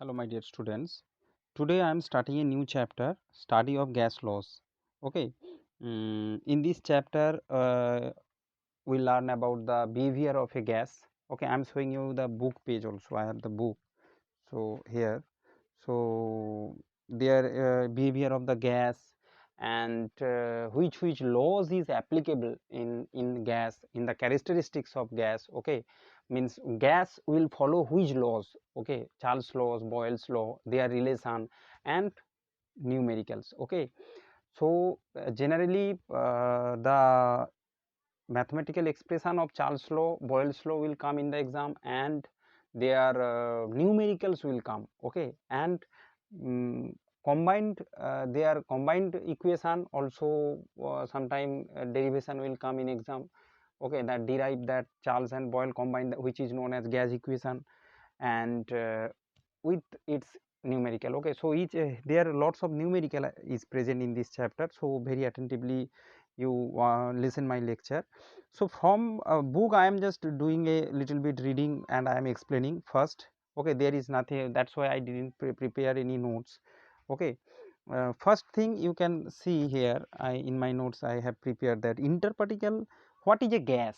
Hello my dear students. Today I am starting a new chapter, study of gas laws. Okay. In this chapter we learn about the behavior of a gas. Okay, I am showing you the book page also. I have the book. So here, so their behavior of the gas and which laws is applicable in gas, in the characteristics of gas. Okay, means gas will follow which laws. Okay, Charles laws, Boyle's law, their relation and numericals. Okay, so generally the mathematical expression of Charles law, Boyle's law will come in the exam, and their numericals will come. Okay, and um, combined their combined equation also sometime derivation will come in exam. Okay, that derive that Charles and Boyle combined, which is known as gas equation, and with its numerical. Okay, so each there are lots of numerical is present in this chapter, so very attentively you listen my lecture. So from a book I am just doing a little bit reading and I am explaining first. Okay, there is nothing, that's why I didn't prepare any notes. Okay, first thing you can see here, in my notes I have prepared that interparticle. What is a gas?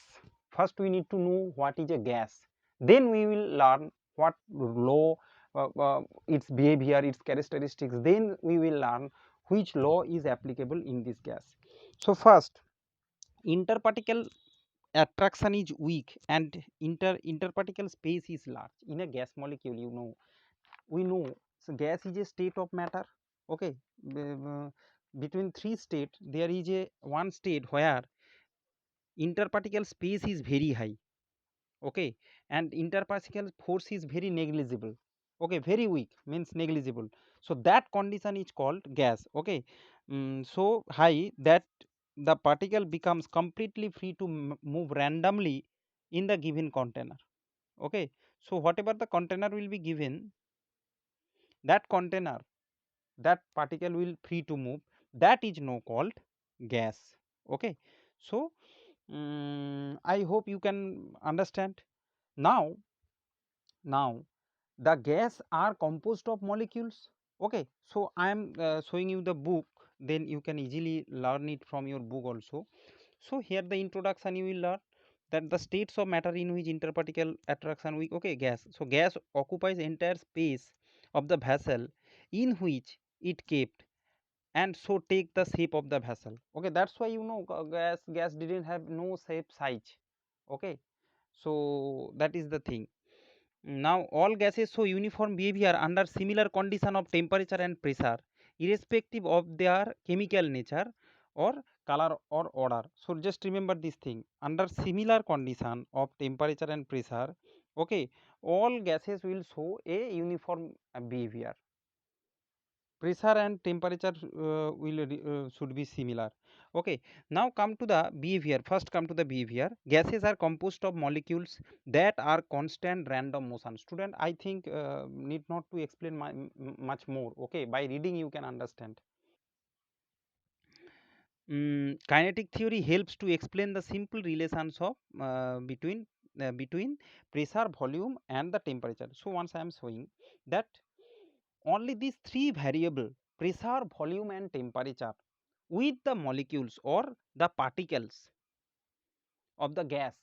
First we need to know what is a gas, then we will learn what law, its behavior, its characteristics, then we will learn which law is applicable in this gas. So first, interparticle attraction is weak and interparticle space is large in a gas molecule. We know, so gas is a state of matter. Okay, between three states there is a one state where interparticle space is very high. Okay, and interparticle force is very negligible. Okay, very weak means negligible, so that condition is called gas. Okay, so high that the particle becomes completely free to move randomly in the given container. Okay, so whatever the container will be given, that container, that particle will free to move, that is now called gas. Okay, so I hope you can understand. Now now the gas are composed of molecules. Okay, so I am showing you the book, then you can easily learn it from your book also. So here the introduction you will learn that the states of matter in which interparticle attraction weak. Okay, gas, so gas occupies entire space of the vessel in which it kept, and so take the shape of the vessel. Okay, that's why gas didn't have no shape size. Okay, so that is the thing. Now all gases show uniform behavior under similar condition of temperature and pressure, irrespective of their chemical nature or color or odor. So just remember this thing, under similar condition of temperature and pressure. Okay, all gases will show a uniform behavior. Pressure and temperature should be similar. Okay, now come to the behavior. First come to the behavior. Gases are composed of molecules that are constant random motion. Student, I think need not to explain much more. Okay, by reading you can understand. Kinetic theory helps to explain the simple relations of between pressure, volume and the temperature. So once I am showing that only these three variable, pressure, volume and temperature, with the molecules or the particles of the gas,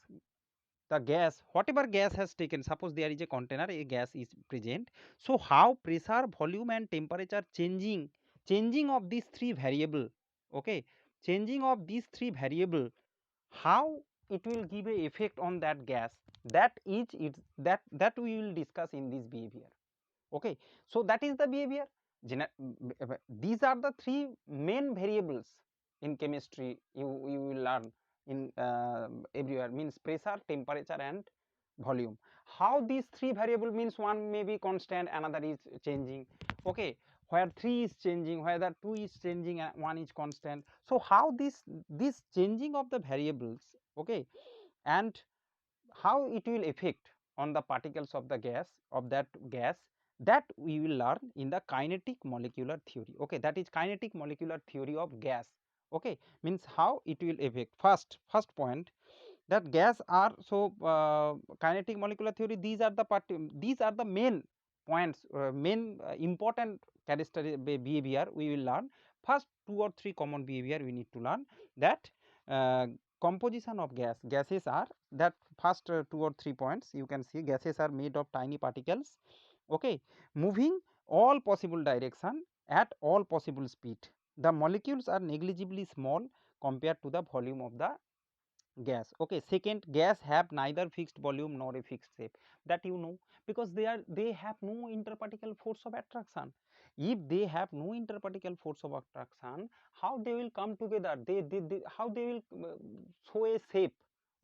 whatever gas has taken, suppose there is a container, a gas is present. So how pressure, volume and temperature changing of these three variable. Okay, changing of these three variable, how it will give a effect on that gas, that is it, that we will discuss in this behavior. Okay, so that is the behavior. These are the three main variables in chemistry you will learn in everywhere, means pressure, temperature and volume. How these three variable, means one may be constant, another is changing. Okay, where 3 is changing, where the 2 is changing and 1 is constant. So how this changing of the variables. Okay, and how it will affect on the particles of the gas, of that gas, that we will learn in the kinetic molecular theory. Okay, that is kinetic molecular theory of gas. Okay, means how it will affect. First point, that gas are, so kinetic molecular theory, these are the main points, main important characteristic behavior we will learn. First 2 or 3 common behavior we need to learn, that composition of gases are, that first 2 or 3 points you can see, gases are made of tiny particles, okay, moving all possible direction at all possible speed. The molecules are negligibly small compared to the volume of the gas. Okay, second, gas have neither fixed volume nor a fixed shape, that you know, because they have no interparticle force of attraction. If they have no interparticle force of attraction, how they will come together, they how they will show a shape.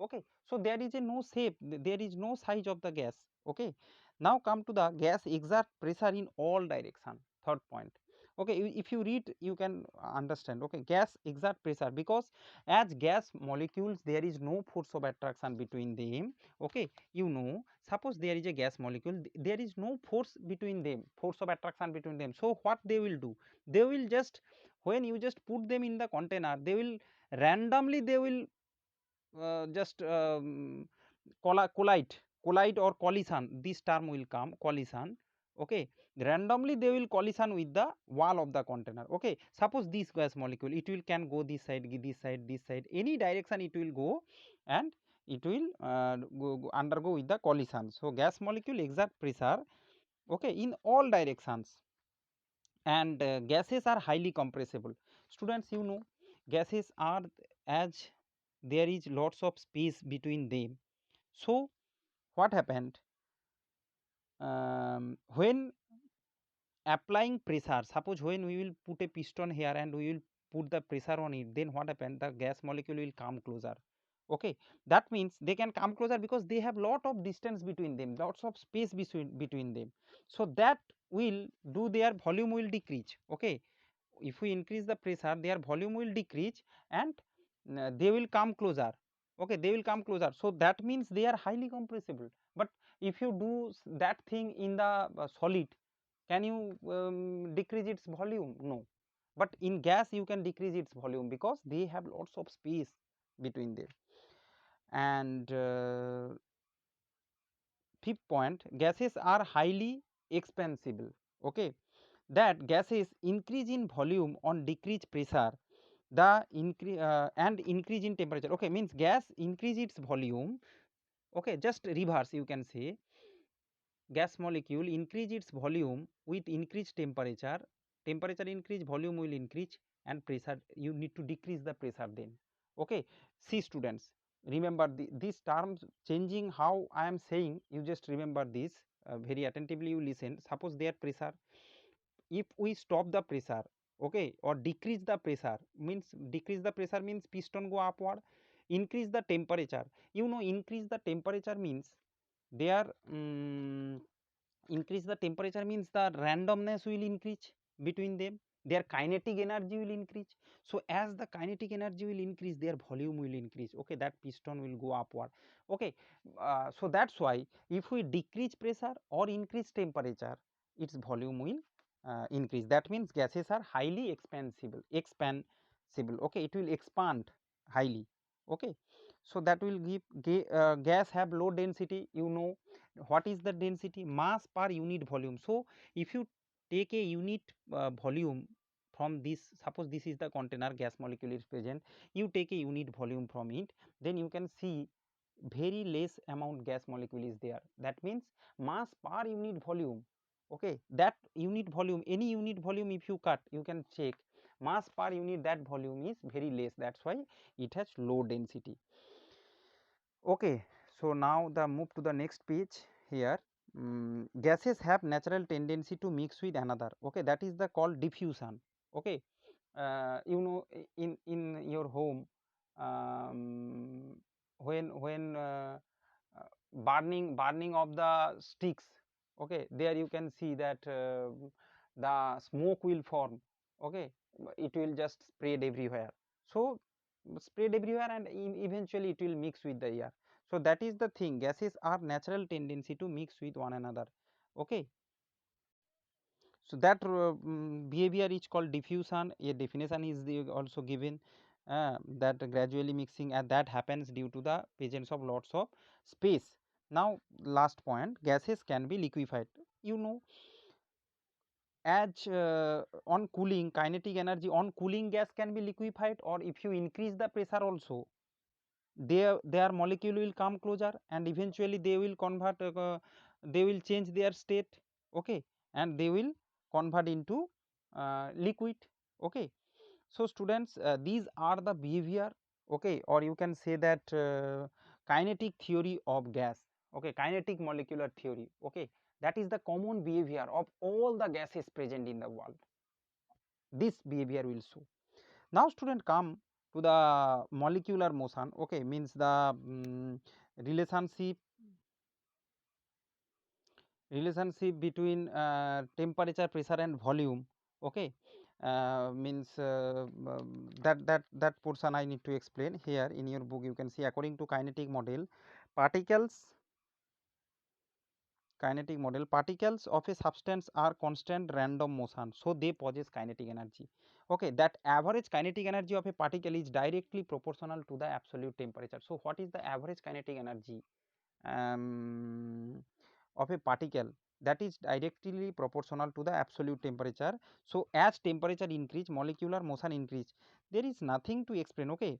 Okay, so there is a no shape, there is no size of the gas. Okay, now come to the gas exert pressure in all direction, third point. Okay, if you read you can understand. Okay, gas exert pressure, because as gas molecules there is no force of attraction between them. Okay, you know, suppose there is a gas molecule, there is no force between them, force of attraction between them. So what they will do, they will just, when you just put them in the container, they will randomly, they will just collide or collision, this term will come, collision. Okay, randomly they will collision with the wall of the container. Okay, suppose this gas molecule, it will can go this side, this side, any direction it will go, and it will undergo with the collision. So gas molecule exert pressure, okay, in all directions, and gases are highly compressible. Students, you know, gases are, as there is lots of space between them. So what happened, when applying pressure, suppose when we will put a piston here and we will put the pressure on it, then what happened, the gas molecule will come closer. Okay, that means they can come closer because they have lot of distance between them, lots of space between them. So that will do their volume will decrease. Okay, if we increase the pressure, their volume will decrease, and they will come closer. Okay, they will come closer, so that means they are highly compressible. But if you do that thing in the solid, can you decrease its volume? No. But in gas you can decrease its volume because they have lots of space between them. And fifth point, gases are highly expansible. Okay, that gases increase in volume on decreased pressure, the increase and increase in temperature. Okay, means gas increase its volume. Okay, just reverse you can say, gas molecule increase its volume with increased temperature, temperature increase, volume will increase, and pressure, you need to decrease the pressure then. Okay, see students, remember these terms changing how I am saying, you just remember this, very attentively you listen. Suppose their pressure, if we stop the pressure, okay, or decrease the pressure, means decrease the pressure means piston go upward, increase the temperature, you know, increase the temperature means their increase the temperature means the randomness will increase between them, their kinetic energy will increase. So as the kinetic energy will increase, their volume will increase. Okay, that piston will go upward. Okay, so that's why if we decrease pressure or increase temperature, its volume will increase. That means gases are highly expansible. Okay, it will expand highly. Okay, so that will give gas have low density, you know. What is the density? Mass per unit volume. So if you take a unit volume from this, suppose this is the container, gas molecule is present, you take a unit volume from it, then you can see very less amount gas molecule is there. That means mass per unit volume. Okay, that unit volume, any unit volume if you cut, you can check mass per unit, that volume is very less, that's why it has low density. Okay, so now the move to the next page here. Gases have natural tendency to mix with another. Okay, that is the called diffusion. Okay, you know, in your home, when burning of the sticks, okay, there you can see that the smoke will form. Okay, it will just spread everywhere. So spread everywhere, and eventually it will mix with the air. So that is the thing, gases are natural tendency to mix with one another. Okay, so that behavior is called diffusion. A definition is also given, that gradually mixing, and that happens due to the presence of lots of space Now last point, gases can be liquefied. You know, as on cooling, kinetic energy on cooling gas can be liquefied, or if you increase the pressure also, their molecule will come closer and eventually they will convert, they will change their state, okay, and they will convert into liquid, okay. So students, these are the behavior, okay, or you can say that kinetic theory of gas, okay, kinetic molecular theory, okay, that is the common behavior of all the gases present in the world. This behavior will show. Now student, come to the molecular motion, okay, means the relationship between temperature, pressure and volume, okay, means that portion I need to explain here. In your book you can see, according to kinetic model, particles particles of a substance are constant random motion, so they possess kinetic energy, okay. That average kinetic energy of a particle is directly proportional to the absolute temperature. So what is the average kinetic energy of a particle? That is directly proportional to the absolute temperature. So as temperature increase, molecular motion increase. There is nothing to explain, okay.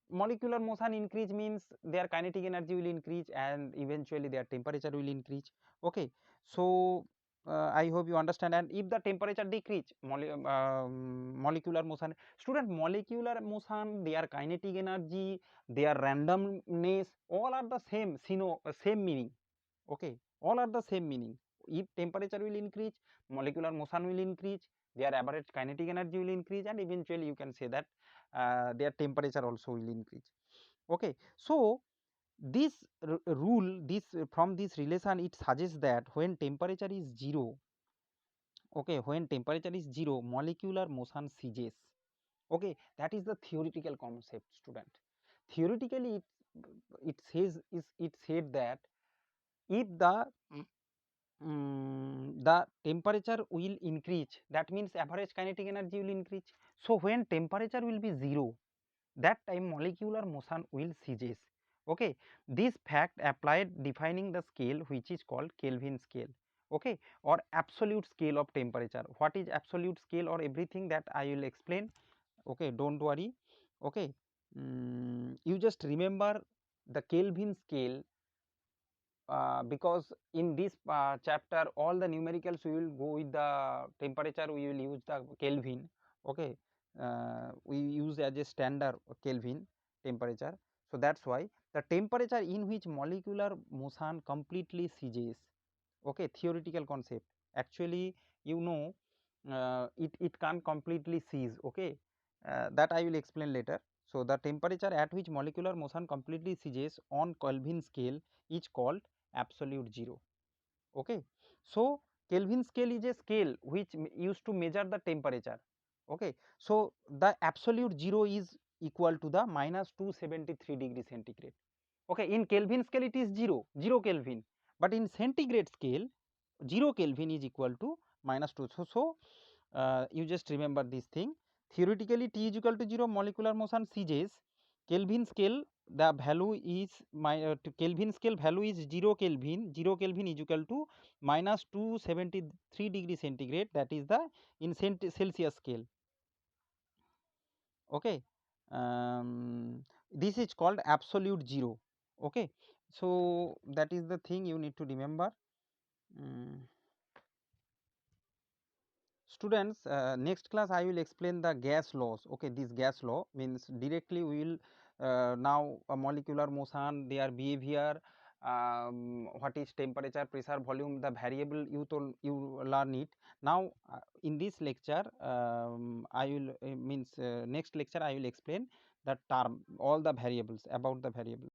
Molecular motion increase means their kinetic energy will increase and eventually their temperature will increase, okay. So I hope you understand. And if the temperature decrease, molecular motion, student, molecular motion, their kinetic energy, their randomness, all are the same, same meaning, okay, all are the same meaning. If temperature will increase, molecular motion will increase, their average kinetic energy will increase, and eventually you can say that their temperature also will increase, okay. So this rule, this from this relation, it suggests that when temperature is 0, okay, when temperature is 0, molecular motion ceases, okay. That is the theoretical concept, student. Theoretically it says, is it said that if the temperature will increase, that means average kinetic energy will increase. So when temperature will be 0, that time molecular motion will ceases, okay. This fact applied defining the scale which is called Kelvin scale, okay, or absolute scale of temperature. What is absolute scale or everything, that I will explain, okay, don't worry, okay. You just remember the Kelvin scale, because in this chapter all the numericals we will go with the temperature, we will use the Kelvin, okay. We use as a standard Kelvin temperature. So that's why the temperature in which molecular motion completely ceases, okay, theoretical concept. Actually, you know, it can't completely cease, okay. That I will explain later. So the temperature at which molecular motion completely ceases on Kelvin scale is called absolute 0, okay. So Kelvin scale is a scale which used to measure the temperature, okay. So the absolute 0 is equal to the minus 273 degree centigrade, okay. In Kelvin scale it is 0 Kelvin, but in centigrade scale 0 Kelvin is equal to minus 2. So you just remember this thing. Theoretically T is equal to 0, molecular motion ceases. Kelvin scale, the value is Kelvin scale value is 0 Kelvin. 0 Kelvin is equal to minus 273 degree centigrade, that is the in Celsius scale, okay. This is called absolute 0, okay. So that is the thing you need to remember. Students, next class I will explain the gas laws, okay. This gas law means directly we will now molecular motion, their behavior, what is temperature, pressure, volume, the variable you learn it. Now in this lecture I will next lecture I will explain the term, all the variables, about the variables.